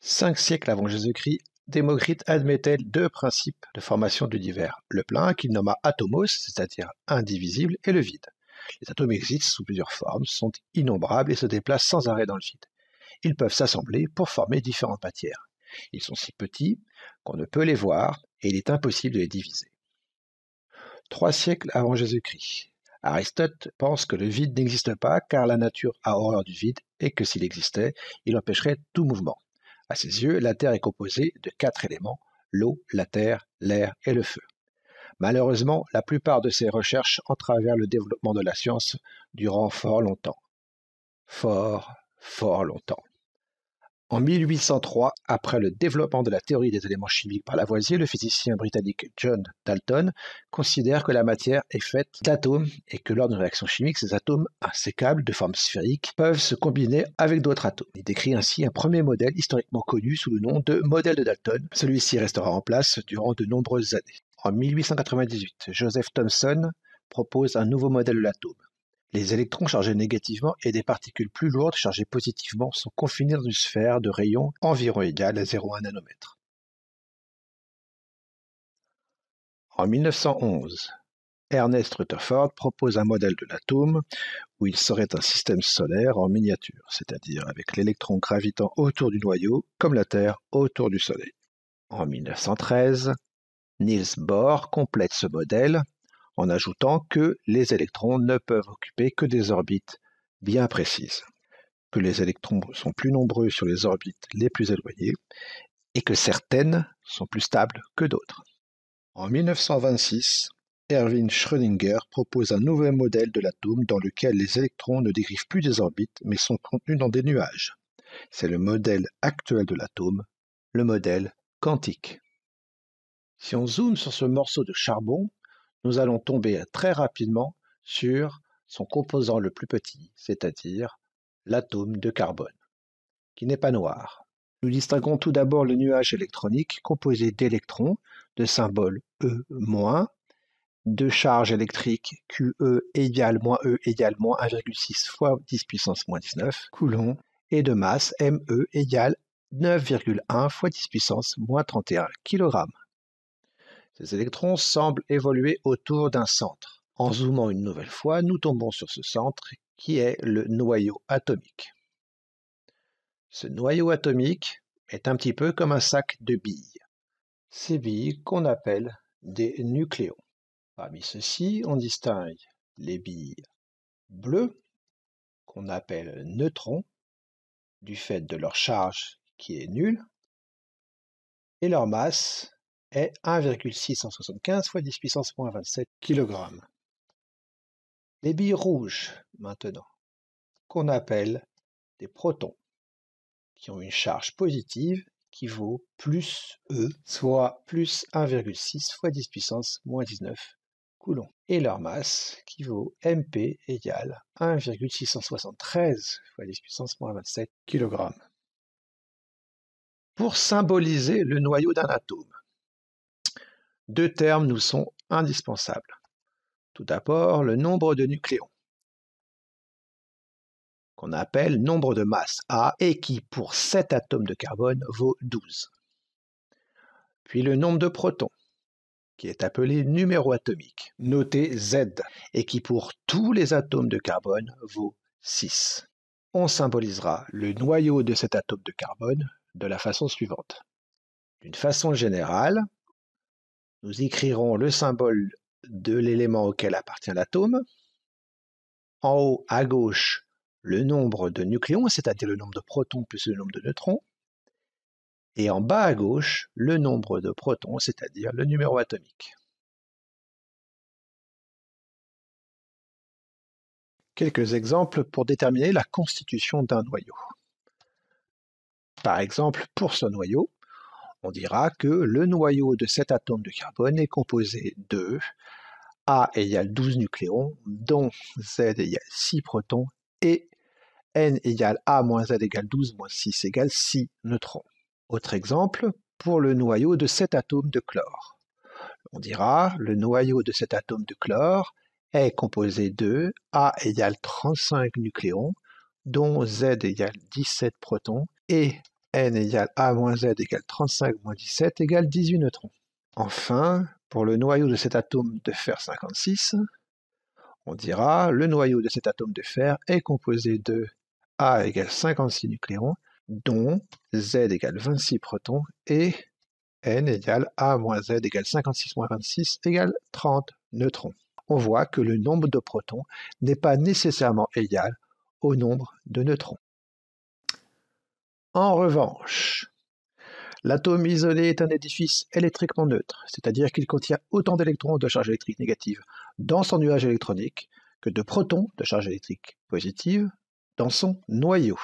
5 siècles avant Jésus-Christ, Démocrite admettait deux principes de formation de l'univers, le plein qu'il nomma atomos, c'est-à-dire indivisible, et le vide. Les atomes existent sous plusieurs formes, sont innombrables et se déplacent sans arrêt dans le vide. Ils peuvent s'assembler pour former différentes matières. Ils sont si petits qu'on ne peut les voir et il est impossible de les diviser. 3 siècles avant Jésus-Christ, Aristote pense que le vide n'existe pas car la nature a horreur du vide et que s'il existait, il empêcherait tout mouvement. À ses yeux, la Terre est composée de 4 éléments, l'eau, la terre, l'air et le feu. Malheureusement, la plupart de ces recherches entravèrent le développement de la science durant fort longtemps. Fort longtemps. En 1803, après le développement de la théorie des éléments chimiques par Lavoisier, le physicien britannique John Dalton considère que la matière est faite d'atomes et que lors d'une réaction chimique, ces atomes insécables de forme sphérique peuvent se combiner avec d'autres atomes. Il décrit ainsi un premier modèle historiquement connu sous le nom de modèle de Dalton. Celui-ci restera en place durant de nombreuses années. En 1898, Joseph Thomson propose un nouveau modèle de l'atome. Les électrons chargés négativement et des particules plus lourdes chargées positivement sont confinés dans une sphère de rayon environ égale à 0,1 nanomètre. En 1911, Ernest Rutherford propose un modèle de l'atome où il serait un système solaire en miniature, c'est-à-dire avec l'électron gravitant autour du noyau comme la Terre autour du Soleil. En 1913, Niels Bohr complète ce modèle en ajoutant que les électrons ne peuvent occuper que des orbites bien précises, que les électrons sont plus nombreux sur les orbites les plus éloignées et que certaines sont plus stables que d'autres. En 1926, Erwin Schrödinger propose un nouveau modèle de l'atome dans lequel les électrons ne dérivent plus des orbites mais sont contenus dans des nuages. C'est le modèle actuel de l'atome, le modèle quantique. Si on zoome sur ce morceau de charbon, nous allons tomber très rapidement sur son composant le plus petit, c'est-à-dire l'atome de carbone, qui n'est pas noir. Nous distinguons tout d'abord le nuage électronique composé d'électrons, de symbole E-, de charge électrique QE égale E égale moins 1,6 fois 10 puissance moins 19 coulombs, et de masse ME égale 9,1 fois 10 puissance moins 31 kg. Ces électrons semblent évoluer autour d'un centre. En zoomant une nouvelle fois, nous tombons sur ce centre qui est le noyau atomique. Ce noyau atomique est un petit peu comme un sac de billes. Ces billes qu'on appelle des nucléons. Parmi ceux-ci, on distingue les billes bleues, qu'on appelle neutrons, du fait de leur charge qui est nulle, et leur masse est 1,675 fois 10 puissance moins 27 kg. Les billes rouges, maintenant, qu'on appelle des protons, qui ont une charge positive qui vaut plus E, soit plus 1,6 fois 10 puissance moins 19 coulombs, et leur masse qui vaut MP égale 1,673 fois 10 puissance moins 27 kg. Pour symboliser le noyau d'un atome, deux termes nous sont indispensables. Tout d'abord, le nombre de nucléons, qu'on appelle nombre de masse A, et qui, pour 7 atomes de carbone, vaut 12. Puis le nombre de protons, qui est appelé numéro atomique, noté Z, et qui, pour tous les atomes de carbone, vaut 6. On symbolisera le noyau de cet atome de carbone de la façon suivante. D'une façon générale, nous écrirons le symbole de l'élément auquel appartient l'atome. En haut, à gauche, le nombre de nucléons, c'est-à-dire le nombre de protons plus le nombre de neutrons. Et en bas à gauche, le nombre de protons, c'est-à-dire le numéro atomique. Quelques exemples pour déterminer la constitution d'un noyau. Par exemple, pour ce noyau, on dira que le noyau de cet atome de carbone est composé de A égale 12 nucléons, dont Z égale 6 protons, et N égale A moins Z égale 12 moins 6 égale 6 neutrons. Autre exemple, pour le noyau de cet atome de chlore. On dira le noyau de cet atome de chlore est composé de A égale 35 nucléons, dont Z égale 17 protons, et n égale a moins z égale 35 moins 17 égale 18 neutrons. Enfin, pour le noyau de cet atome de fer 56, on dira le noyau de cet atome de fer est composé de A égale 56 nucléons, dont Z égale 26 protons et N égale A moins Z égale 56 moins 26 égale 30 neutrons. On voit que le nombre de protons n'est pas nécessairement égal au nombre de neutrons. En revanche, l'atome isolé est un édifice électriquement neutre, c'est-à-dire qu'il contient autant d'électrons de charge électrique négative dans son nuage électronique que de protons de charge électrique positive dans son noyau.